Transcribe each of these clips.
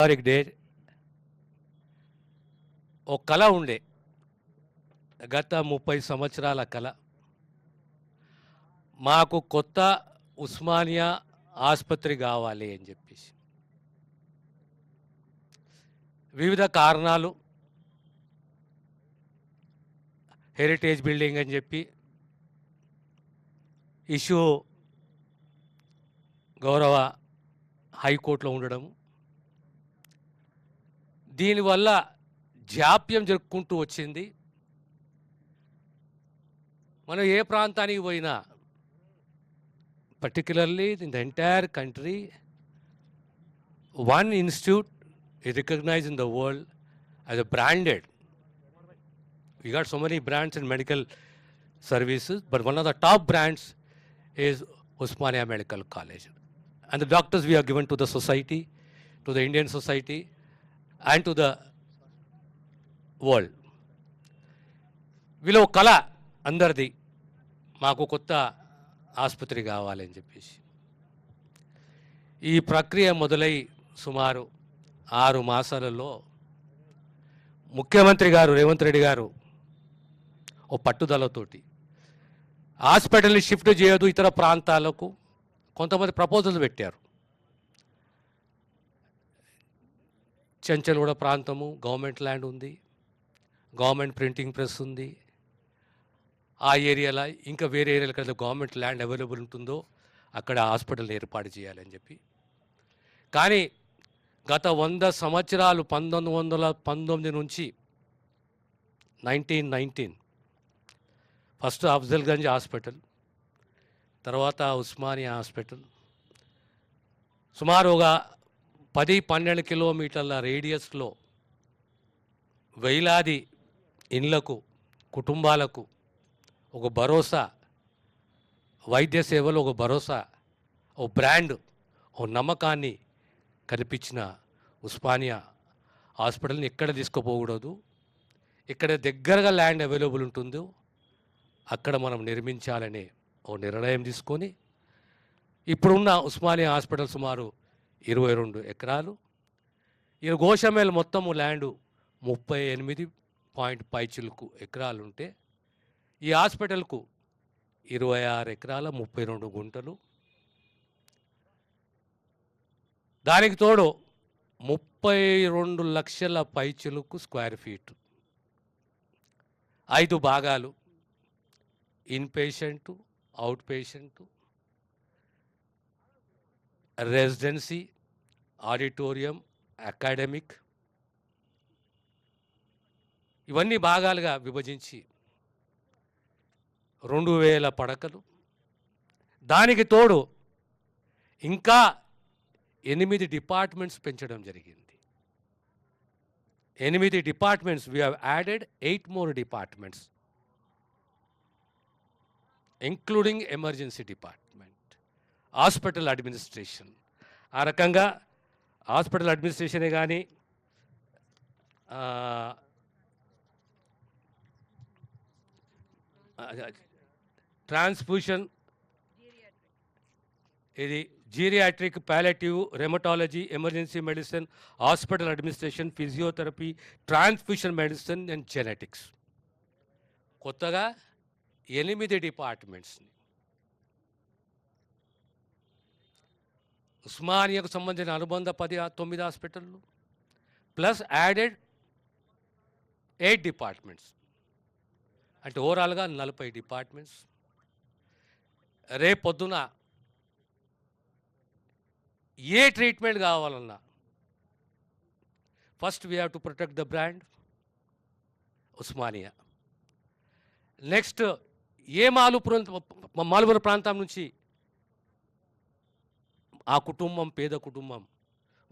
Historic day. ఒక కళ ఉండే, గత 30 సంవత్సరాల కళ. మాకు కొత్త ఉస్మానియా ఆసుపత్రి కావాలి అని చెప్పేసి. వివిధ కారణాలు, హెరిటేజ్ బిల్డింగ్ అని చెప్పి ఇష్యూ గౌరవ హైకోర్టులో ఉండడం, దీనివల్ల జాప్యం జరుపుకుంటూ వచ్చింది. మనం ఏ ప్రాంతానికి పోయినా, particularly in the entire country, one institute is recognized in the world as a branded. We got so many brands in medical services, but one of the top brands is Osmania Medical College. And the doctors we are given to the society, to the Indian society, and to the world. వీళ్ళ కళ అందరిది, మాకు కొత్త ఆసుపత్రి కావాలని చెప్పేసి. ఈ ప్రక్రియ మొదలై సుమారు 6 మాసాలలో ముఖ్యమంత్రి గారు రేవంత్ రెడ్డి గారు ఓ పట్టుదలతోటి హాస్పిటల్ని షిఫ్ట్ చేయదు ఇతర ప్రాంతాలకు కొంతమంది ప్రపోజల్స్ పెట్టారు. చెంచల్గూడ ప్రాంతము గవర్నమెంట్ ల్యాండ్ ఉంది, గవర్నమెంట్ ప్రింటింగ్ ప్రెస్ ఉంది. ఆ ఏరియాలో ఇంకా వేరే ఏరియాలో కదా గవర్నమెంట్ ల్యాండ్ అవైలబుల్ ఉంటుందో అక్కడ హాస్పిటల్ ఏర్పాటు చేయాలని చెప్పి. కానీ గత 100 సంవత్సరాలు 1919 నుంచి 1919 ఫస్ట్ అఫ్జల్గంజ్ హాస్పిటల్, తర్వాత ఉస్మానియా హాస్పిటల్, సుమారుగా 10-12 కిలోమీటర్ల రేడియస్లో వేలాది ఇండ్లకు, కుటుంబాలకు ఒక భరోసా, వైద్య సేవలో ఒక భరోసా, ఓ బ్రాండ్, ఓ నమ్మకాన్ని కనిపించిన ఉస్మానియా హాస్పిటల్ని ఎక్కడ తీసుకుపోకూడదు, ఇక్కడ దగ్గరగా ల్యాండ్ అవైలబుల్ ఉంటుందో అక్కడ మనం నిర్మించాలనే ఓ నిర్ణయం తీసుకొని ఇప్పుడున్న ఉస్మానియా హాస్పిటల్ సుమారు 22 ఎకరాలు. ఈ గోషమేల్ మొత్తము ల్యాండు 38.5 ఎకరాలు ఉంటే ఈ హాస్పిటల్కు 26 ఎకరాల 32 గుంటలు. దానికి తోడు 32 లక్షల పైచిలుకు స్క్వేర్ ఫీట్, 5 భాగాలు, in patient, out patient, residency, auditorium, academic, ఇవన్నీ భాగాలుగా విభజించి 2000 పడకలు. దానికి తోడు ఇంకా 8 డిపార్ట్మెంట్స్ పెంచడం జరిగింది. 8 departments, we have added 8 more departments including emergency department, hospital administration. ఆ రకంగా హాస్పిటల్ అడ్మినిస్ట్రేషనే కానీ ట్రాన్స్ఫ్యూషన్, ఇది geriatric, palliative, rheumatology, emergency medicine, hospital administration, physiotherapy, transfusion medicine and genetics. కొత్తగా 8 డిపార్ట్మెంట్స్ని ఉస్మానియాకు సంబంధించిన అనుబంధ 9 హాస్పిటళ్ళు ప్లస్ యాడెడ్ 8 డిపార్ట్మెంట్స్, అంటే ఓవరాల్గా 40 డిపార్ట్మెంట్స్. రేపొద్దున ఏ ట్రీట్మెంట్ కావాలన్నా first we have to protect the brand Osmania. Next ఏ మాలుపురం ప్రాంతం నుంచి ఆ కుటుంబం, పేద కుటుంబం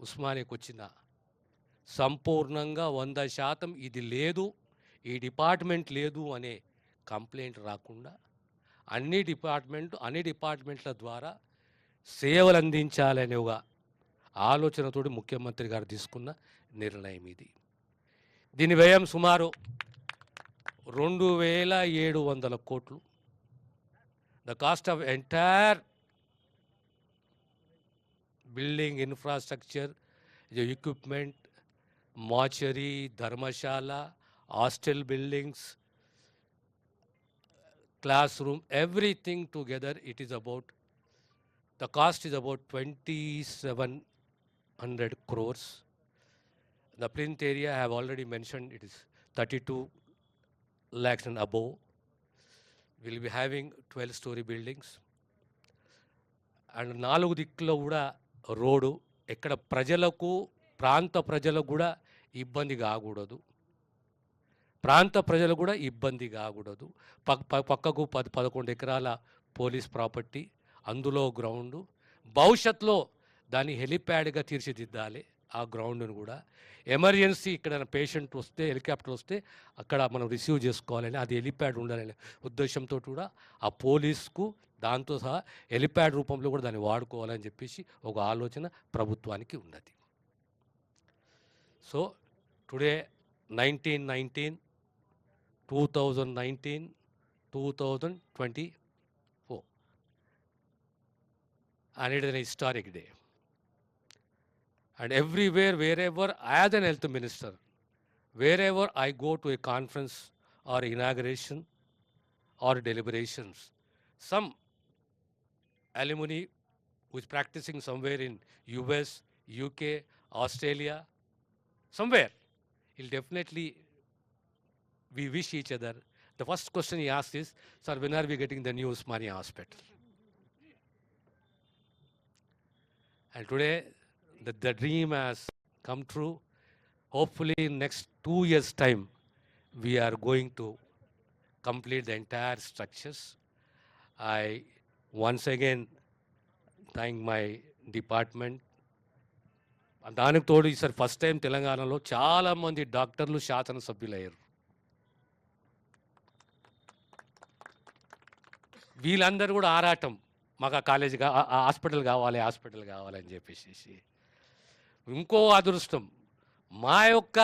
ఉస్మానియాకి వచ్చిన సంపూర్ణంగా 100% ఇది లేదు, ఈ డిపార్ట్మెంట్ లేదు అనే కంప్లైంట్ రాకుండా అన్ని డిపార్ట్మెంట్ల ద్వారా సేవలు అందించాలనే ఒక ఆలోచనతోటి ముఖ్యమంత్రి గారు తీసుకున్న నిర్ణయం ఇది. దీని వ్యయం సుమారు 2700 కోట్లు. The cost of entire building, infrastructure the equipment, mortuary, dharmashala, hostel buildings, classroom, everything together, it is about, the cost is about 2,700 crores. The plinth area I have already mentioned, it is 32 lakhs and above. We'll be having 12-story buildings. And 4 దిక్కులో కూడా road, ఎక్కడ ప్రజలకు, ప్రాంత ప్రజలకు కూడా ఇబ్బంది కాకూడదు, ప్రాంత ప్రజలు కూడా ఇబ్బంది కాకూడదు. పక్కకు 10-11 ఎకరాల పోలీస్ ప్రాపర్టీ, అందులో గ్రౌండు, భవిష్యత్తులో దాన్ని హెలిప్యాడ్గా తీర్చిదిద్దాలి. ఆ గ్రౌండ్ను కూడా ఎమర్జెన్సీ ఇక్కడ పేషెంట్ వస్తే, హెలికాప్టర్ వస్తే అక్కడ మనం రిసీవ్ చేసుకోవాలని, అది హెలిప్యాడ్ ఉండాలనే ఉద్దేశంతో కూడా ఆ పోలీస్కు దాంతో సహా హెలిప్యాడ్ రూపంలో కూడా దాన్ని వాడుకోవాలని చెప్పేసి ఒక ఆలోచన ప్రభుత్వానికి ఉన్నది. So today 1919, 2019, 2024, and it is an historic day. And everywhere, wherever, as an health minister, wherever I go to a conference or inauguration or deliberations, some alumni who is practicing somewhere in US, UK, Australia, somewhere, he'll definitely, we wish each other. The first question he asks is, sir, when are we getting the new Usmania hospital? And today, the dream has come true. Hopefully in next 2 years' time, we are going to complete the entire structures. I once again thank my department. దానికి తోడు ఈసారి first time తెలంగాణలో చాలామంది డాక్టర్లు శాసనసభ్యులయ్యారు. వీళ్ళందరూ కూడా ఆరాటం, మాకు ఆ కాలేజీ హాస్పిటల్ కావాలని చెప్పేసి. ఇంకో అదృష్టం, మా యొక్క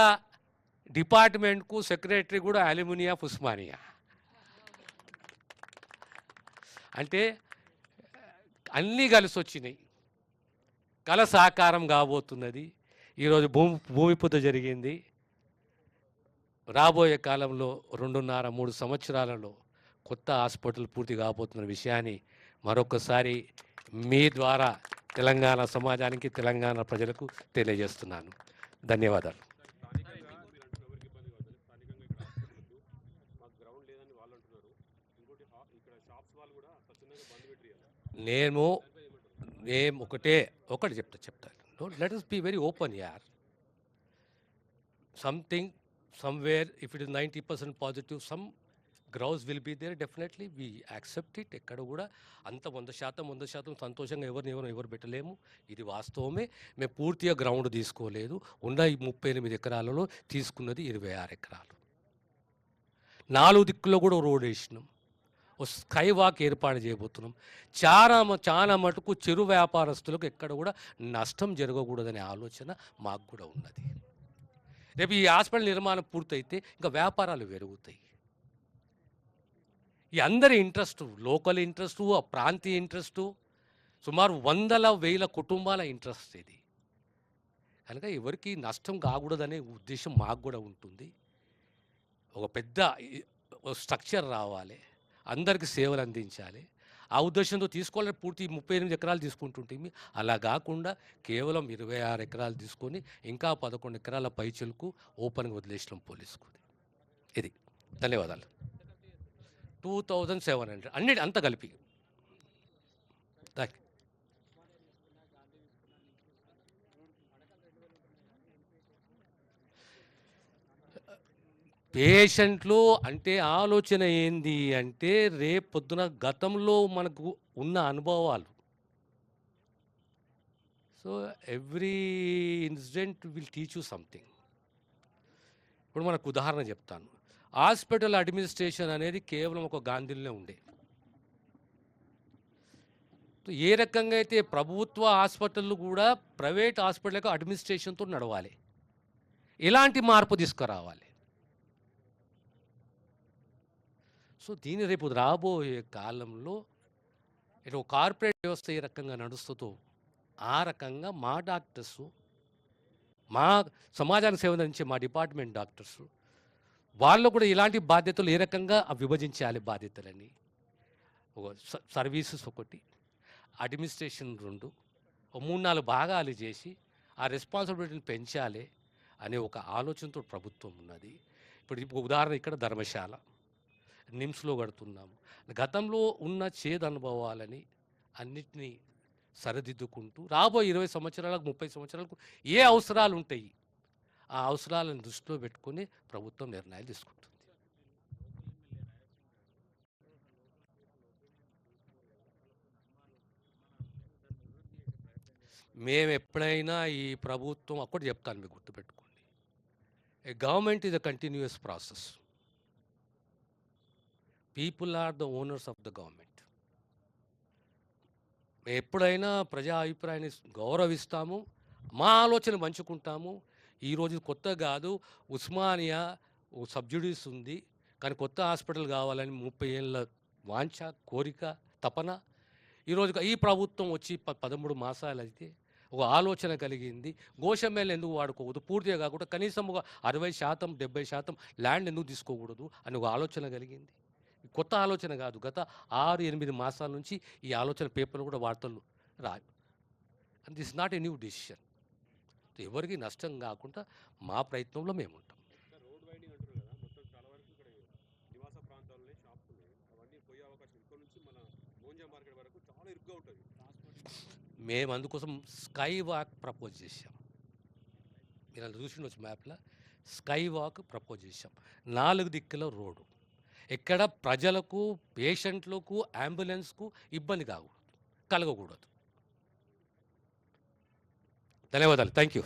డిపార్ట్మెంట్కు సెక్రటరీ కూడా అల్యూమిని ఆఫ్ ఉస్మానియా. అంటే అన్నీ కలిసి వచ్చినాయి, కళ సాకారం కాబోతున్నది. ఈరోజు భూమి పూజ జరిగింది. రాబోయే కాలంలో 2.5-3 సంవత్సరాలలో కొత్త హాస్పిటల్ పూర్తి కాబోతున్న విషయాన్ని మరొకసారి మీ ద్వారా తెలంగాణ సమాజానికి, తెలంగాణ ప్రజలకు తెలియజేస్తున్నాను. ధన్యవాదాలు. ఒకటి చెప్తాను. Let us be very open here. Something, somewhere, if it is 90% positive, some grouse will be there. Definitely we accept it. ఎక్కడ కూడా అంత 100% సంతోషంగా ఎవరు పెట్టలేము. ఇది వాస్తవమే. మేము పూర్తిగా గ్రౌండ్ తీసుకోలేదు. ఉన్న ఈ 38 ఎకరాలలో తీసుకున్నది 26 ఎకరాలు. 4 దిక్కులో కూడా రోడ్ వేసినాం. స్కై వాక్ ఏర్పాటు చేయబోతున్నాం. చాలా మటుకు చిరు వ్యాపారస్తులకు ఎక్కడ కూడా నష్టం జరగకూడదనే ఆలోచన మాకు కూడా ఉన్నది. రేపు ఈ హాస్పిటల్ నిర్మాణం పూర్తయితే ఇంకా వ్యాపారాలు పెరుగుతాయి. ఈ అందరి ఇంట్రెస్టు, లోకల్ ఇంట్రెస్టు, ఆ ప్రాంతీయ ఇంట్రెస్టు, సుమారు 100,000 కుటుంబాల ఇంట్రెస్ట్ ఇది. కనుక ఎవరికి నష్టం కాకూడదనే ఉద్దేశం మాకు కూడా ఉంటుంది. ఒక పెద్ద స్ట్రక్చర్ రావాలి, అందరికీ సేవలు అందించాలి. ఆ ఉద్దేశంతో తీసుకోవాలని పూర్తి 38 ఎకరాలు తీసుకుంటుంటే, అలా కాకుండా కేవలం 26 ఎకరాలు తీసుకొని ఇంకా 11 ఎకరాల పైచులకు ఓపెన్గా వదిలేసినాం పోలీసుకు. ఇది. ధన్యవాదాలు. 2,700 అన్నిటి అంతా కలిపి. పేషెంట్లు అంటే ఆలోచన ఏంది అంటే, రేపొద్దున గతంలో మనకు ఉన్న అనుభవాలు. So every incident will teach you something. ఇప్పుడు మనకు ఉదాహరణ చెప్తాను. హాస్పిటల్ అడ్మినిస్ట్రేషన్ అనేది కేవలం ఒక గాంధీలోనే ఉండే. ఏ రకంగా అయితే ప్రభుత్వ హాస్పిటళ్ళు కూడా ప్రైవేట్ హాస్పిటల్కి అడ్మినిస్ట్రేషన్తో నడవాలి, ఇలాంటి మార్పు తీసుకురావాలి. సో దీని రేపు రాబోయే కాలంలో ఇటు కార్పొరేట్ వ్యవస్థ ఏ రకంగా నడుస్తుందో ఆ రకంగా మా డాక్టర్సు మా సమాజానికి సేవ అందించే మా డిపార్ట్మెంట్ డాక్టర్స్ వాళ్ళు కూడా ఇలాంటి బాధ్యతలు ఏ రకంగా విభజించాలి బాధ్యతలని. ఒక సర్వీసెస్ ఒకటి, అడ్మినిస్ట్రేషన్ 2, ఓ 3, 4 భాగాలు చేసి ఆ రెస్పాన్సిబిలిటీని పెంచాలి అనే ఒక ఆలోచనతో ప్రభుత్వం ఉన్నది. ఇప్పుడు ఉదాహరణ ఇక్కడ ధర్మశాల, నిమ్స్‌లో కడుతున్నాము. గతంలో ఉన్న చేదు అనుభవాలని అన్నిటినీ సరిదిద్దుకుంటూ రాబోయే 20 సంవత్సరాలకు 30 సంవత్సరాలకు ఏ అవసరాలు ఉంటాయి, ఆ అవసరాలను దృష్టిలో పెట్టుకొని ప్రభుత్వం నిర్ణయాలు తీసుకుంటుంది. మేము ఎప్పుడైనా ఈ ప్రభుత్వం ఒకటి చెప్తాను, మీకు గుర్తుపెట్టుకోండి. A government is a continuous process. People are the owners of the government. ఎప్పుడైనా ప్రజా అభిప్రాయాన్ని గౌరవిస్తాము, మా ఆలోచన పంచుకుంటాము. ఈరోజు కొత్త కాదు, ఉస్మానియా సబ్సిడీస్ ఉంది, కానీ కొత్త హాస్పిటల్ కావాలని 30 ఏళ్ళ వాంఛ, కోరిక, తపన. ఈరోజు ఈ ప్రభుత్వం వచ్చి 13 మాసాలు అయితే ఒక ఆలోచన కలిగింది. గోషమ్మేలు ఎందుకు వాడుకోకూడదు, పూర్తిగా కాకుండా కనీసం ఒక 60%, 70% ల్యాండ్ ఎందుకు తీసుకోకూడదు అని ఒక ఆలోచన కలిగింది. కొత్త ఆలోచన కాదు, గత 6-8 మాసాల నుంచి ఈ ఆలోచన పేపర్లు కూడా వార్తలు రాదు. And this not a new decision. ఎవరికి నష్టం కాకుండా మా ప్రయత్నంలో మేము ఉంటాం. రోడ్ వైడింగ్ అంటారు కదా, మొత్తం చాలా వరకు ఇక్కడ నివాస ప్రాంతాల్లో షాప్స్ ఉన్నాయి, అవన్నీ పోయే అవకాశం ఇక్కడ నుంచి మన మోంజా మార్కెట్ వరకు చాలా ఇరుగ్గా ఉంటుంది ట్రాన్స్పోర్టేషన్. మేము అందుకోసం స్కై వాక్ ప్రపోజ్ చేశాం. మీరు అలా చూసిండొచ్చు మ్యాప్లో, స్కై వాక్ ప్రపోజ్ చేశాం. 4 దిక్కుల రోడ్డు, ఎక్కడ ప్రజలకు, పేషెంట్లకు, అంబులెన్స్కు ఇబ్బంది కలగకూడదు. ధన్యవాదాలు. Thank you.